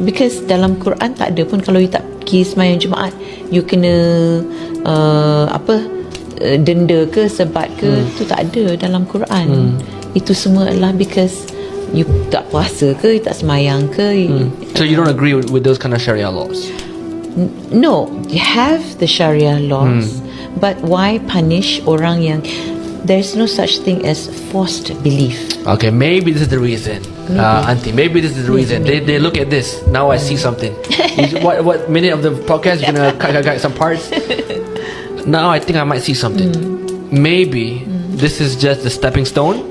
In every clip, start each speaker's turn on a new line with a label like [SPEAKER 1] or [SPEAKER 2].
[SPEAKER 1] Because dalam Quran tak ada pun, kalau you tak pergi sembahyang Jumaat, you kena denda ke, sebat ke, tu tak ada dalam Quran. Itu semua adalah because you tak puasa ke, you tak sembahyang ke.
[SPEAKER 2] So you don't agree with those kind of Sharia laws?
[SPEAKER 1] No, you have the Sharia laws, but why punish orang yang there's no such thing as forced belief.
[SPEAKER 2] Okay, maybe this is the reason, Auntie. Maybe this is the reason. They look at this. Now I see something. What minute of the podcast you're gonna cut some parts? Now I think I might see something. Maybe this is just the stepping stone.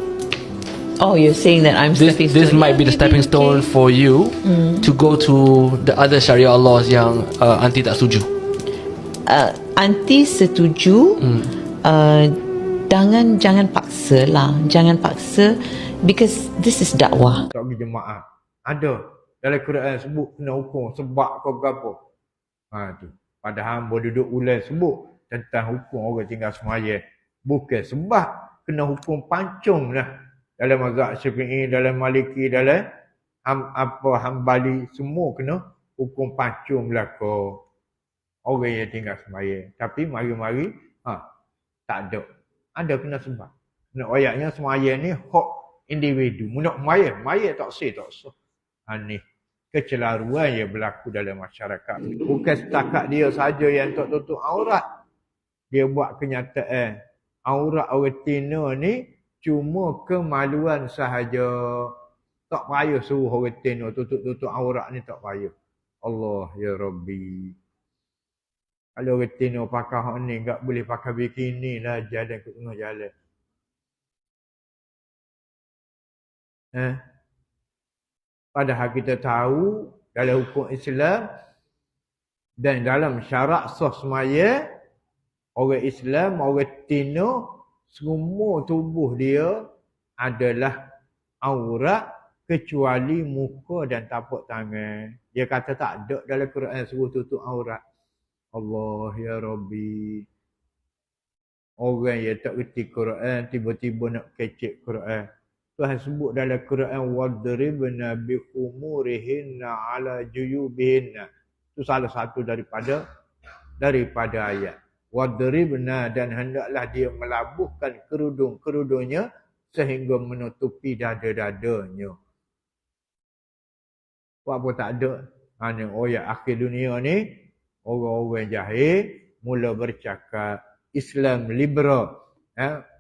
[SPEAKER 1] Oh, you're saying that I'm stepping stone.
[SPEAKER 2] This might be the stepping stone for you to go to the other Sharia laws yang Auntie tak setuju.
[SPEAKER 1] Auntie setuju. Jangan paksa lah. Jangan paksa, because this is dakwah.
[SPEAKER 3] Tak pergi jemaah. Ada dalam Quran sebut kena hukum sebab kau apa. Tu. Padahal hamba duduk ulang sebut tentang hukum orang tinggal semaya. Bukan sebab kena hukum pancung lah. Dalam mazhab Syafi'i, dalam Maliki, dalam Hambali, semua kena hukum pancung belaka orang yang tinggal semaya. Tapi mari-mari tak ada. Ada kena sebab. Nak ayatnya semaya ni hak individu. Nak maya tak sah. Ni kecelaruan yang berlaku dalam masyarakat. Bukan setakat dia saja yang tak tutup aurat. Dia buat kenyataan aurat orang Tino ni cuma kemaluan sahaja. Tak payah suruh orang Tino tutup aurat ni, tak payah. Allah ya Rabbi. Kalau orang Tino pakai hak ni, tak boleh pakai bikini lah jalan ke tengah jalan. Padahal kita tahu dalam hukum Islam dan dalam syarat sah semaya, orang Islam, orang Tino, semua tubuh dia adalah aurat kecuali muka dan tapak tangan. Dia kata tak ada dalam Quran suruh tutup aurat. Allah ya Rabbi. Orang yang tak reti Quran tiba-tiba nak kecek Quran. Tuhan sebut dalam Quran wadribna bi khumurihinna ala juyubihinna. Itu salah satu daripada ayat. Wadribna, dan hendaklah dia melabuhkan kerudung-kerudungnya sehingga menutupi dada-dadanya. Apa tak ada? Akhir dunia ni, orang-orang jahil mula bercakap. Islam liberal.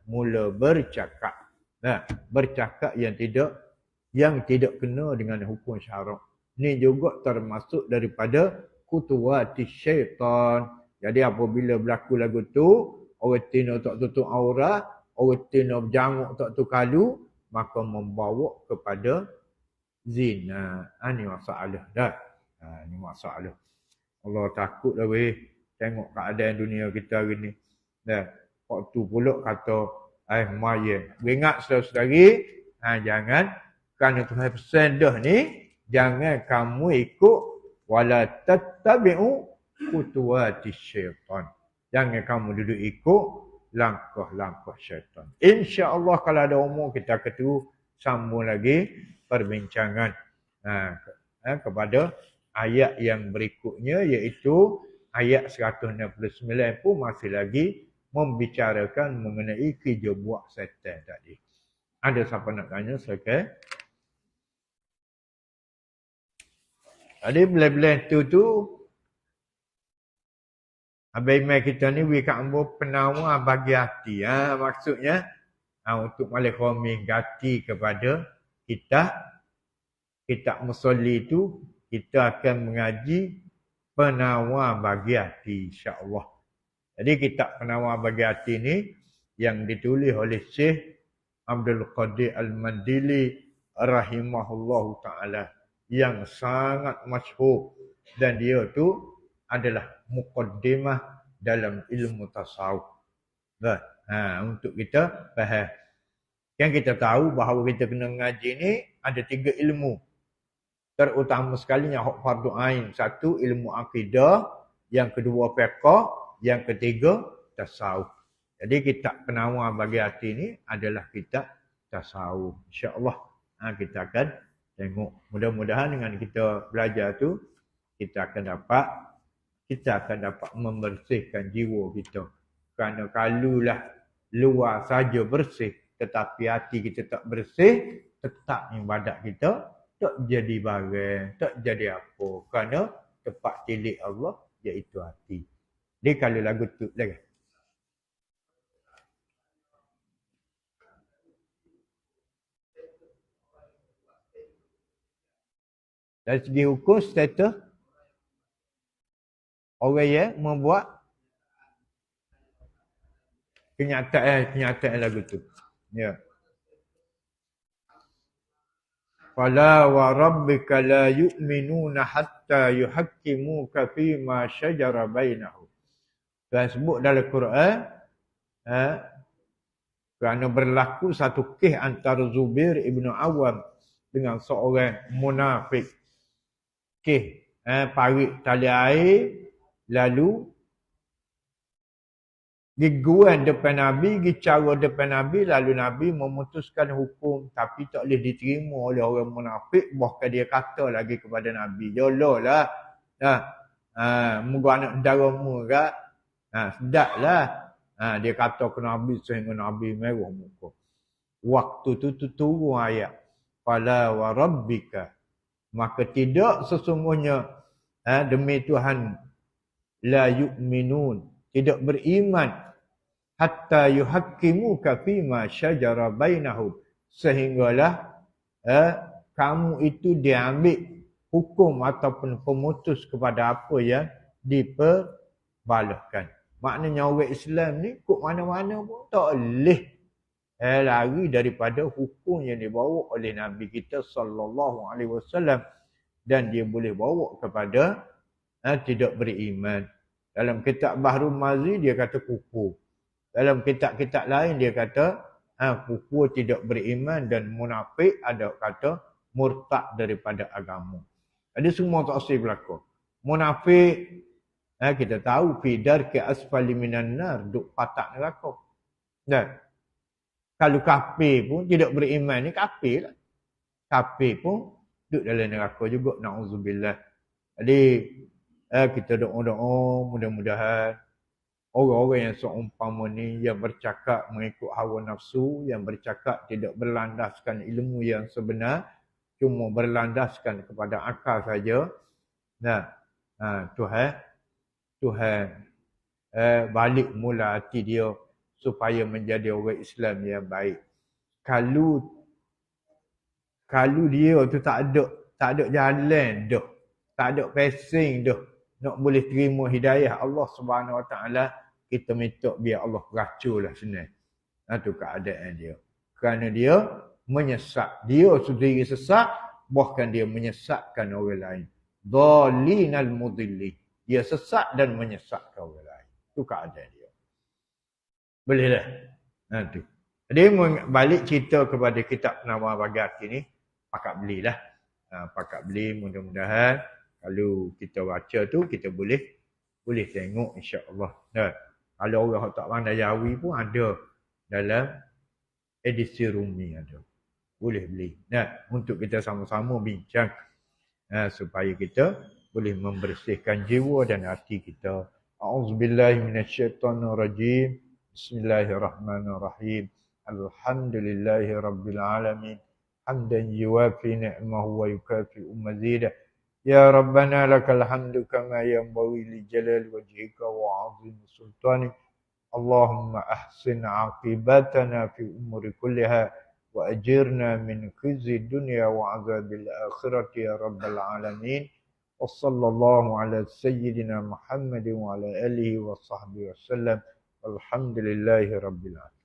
[SPEAKER 3] Mula bercakap. Bercakap yang tidak kena dengan hukum syarak. Ini juga termasuk daripada kutuwati syaitan. Jadi apabila berlaku lagu tu, orang Tino tak tutup aurat, orang Tino berjanguk tak tutup kalu, maka membawa kepada zina. Ini masalah dah. Ini masalah. Allah takut dah weh tengok keadaan dunia kita hari ni. Waktu pula kata maya. Ingat saudara-saudari, jangan kerana Tuhan pesan dah ni, jangan kamu ikut wala tattabi'u khutuwati syaitan. Jangan kamu duduk ikut langkah-langkah syaitan. InsyaAllah kalau ada umur kita akan sambung lagi perbincangan kepada ayat yang berikutnya, iaitu ayat 169 pun masih lagi membicarakan mengenai kerja buat setan tadi. Ada siapa nak tanya silakan? Tadi bila-bila tu Abang Imam kita ni we kat ambo penawar bagi hati. Maksudnya untuk malih kami gati kepada kita musolli tu, kita akan mengaji penawar bagi hati insya-Allah. Jadi kitab penawar bagi hati ni yang ditulis oleh Syekh Abdul Qadir Al-Mandili rahimahullahu taala, yang sangat masyhur, dan dia tu adalah muqaddimah dalam ilmu tasawuf. Untuk kita faham. Yang kita tahu bahawa kita kena mengaji ni ada 3 ilmu. Terutama sekali yang hak fardu ain. 1 ilmu akidah, yang kedua fiqh, yang ketiga tasawuf. Jadi kitab penawar bagi hati ni adalah kitab tasawuf. Insya-Allah kita akan Tengok, mudah-mudahan dengan kita belajar tu, kita akan dapat membersihkan jiwa kita. Kerana kalulah luar saja bersih, tetapi hati kita tak bersih, tetap ibadat kita tak jadi barang, tak jadi apa. Kerana tempat tilik Allah iaitu hati. Dia kalau lagu tu lagi. Dari segi hukum status orang yang membuat kenyataan lagu tu. Ya. Fala wa rabbika la yu'minuna hatta yuhakkimuka fima shajara bainahum. Tuhan sebut dalam Quran, kerana berlaku satu kes antara Zubair ibn Awam dengan seorang munafik. Kes parit tali air, lalu giguan depan Nabi, gicara depan Nabi, lalu Nabi memutuskan hukum tapi tak boleh diterima oleh orang munafik, bahkan dia kata lagi kepada Nabi, jololah moga anak daramu kat, sedaplah. Dia kata ke Nabi sehingga Nabi merah muka. Waktu tu turun ayat, fala wa rabbika, maka tidak sesungguhnya demi Tuhan, la yu'minun, tidak beriman, hatta yuhakkimuka fima syajara bainahum, sehinggalah kamu itu diambil hukum ataupun pemutus kepada apa yang diperbalahkan. Maknanya orang Islam ni kok mana-mana pun tak boleh lari daripada hukum yang dibawa oleh Nabi kita sallallahu alaihi wasallam, dan dia boleh bawa kepada tidak beriman. Dalam kitab Bahrul Mazi dia kata kufur. Dalam kitab-kitab lain dia kata kufur tidak beriman, dan munafik ada kata murtad daripada agama. Jadi semua tak boleh berlaku. Munafik kita tahu fi darki asfali minan nar, duk patak neraka. Dan kalau kafir pun tidak beriman ni kafir lah. Kafir pun duduk dalam neraka juga, na'udzubillah. Jadi kita doa-doa mudah-mudahan orang-orang yang seumpama ni, yang bercakap mengikut hawa nafsu, yang bercakap tidak berlandaskan ilmu yang sebenar, cuma berlandaskan kepada akal saja. Tuhan balik mula hati dia supaya menjadi orang Islam yang baik. Kalau dia tu tak ada jalan dah, tak ada passing dah, nak boleh terima hidayah Allah Subhanahu Wa Taala, kita minta biar Allah raculah senang. Itu keadaan dia. Kerana dia menyesat. Dia sendiri sesat, bahkan dia menyesatkan orang lain. Dhalinal mudilli. Dia sesat dan menyesatkan orang lain. Itu keadaan dia. Boleh dah? Itu. Jadi balik cerita kepada kitab Penawar Bagaki ni, pakat belilah. Pakat beli, mudah-mudahan kalau kita baca tu, kita boleh tengok insya-Allah. Kalau orang tak pandai Jawi pun ada dalam edisi Rumi ada. Boleh beli. Untuk kita sama-sama bincang supaya kita boleh membersihkan jiwa dan hati kita. A'udzubillahi minasyaitonirrajim. Bismillahirrahmanirrahim. Alhamdulillahi rabbil alamin. Hamdan yuwafi ni'mahu wa yukafi'u mazidah. Ya Rabbana lakal hamdu kama yanbaghi li jalali wajhika wa 'azimi sultanik. Allahumma ahsin 'aqibatana fi umuri kulliha wa ajirna min khizyi dunya wa 'adzabil akhirati ya rabbal alamin. Wa sallallahu ala sayyidina Muhammadin wa ala alihi wa sahbihi wasallam. Alhamdulillahi rabbil alamin.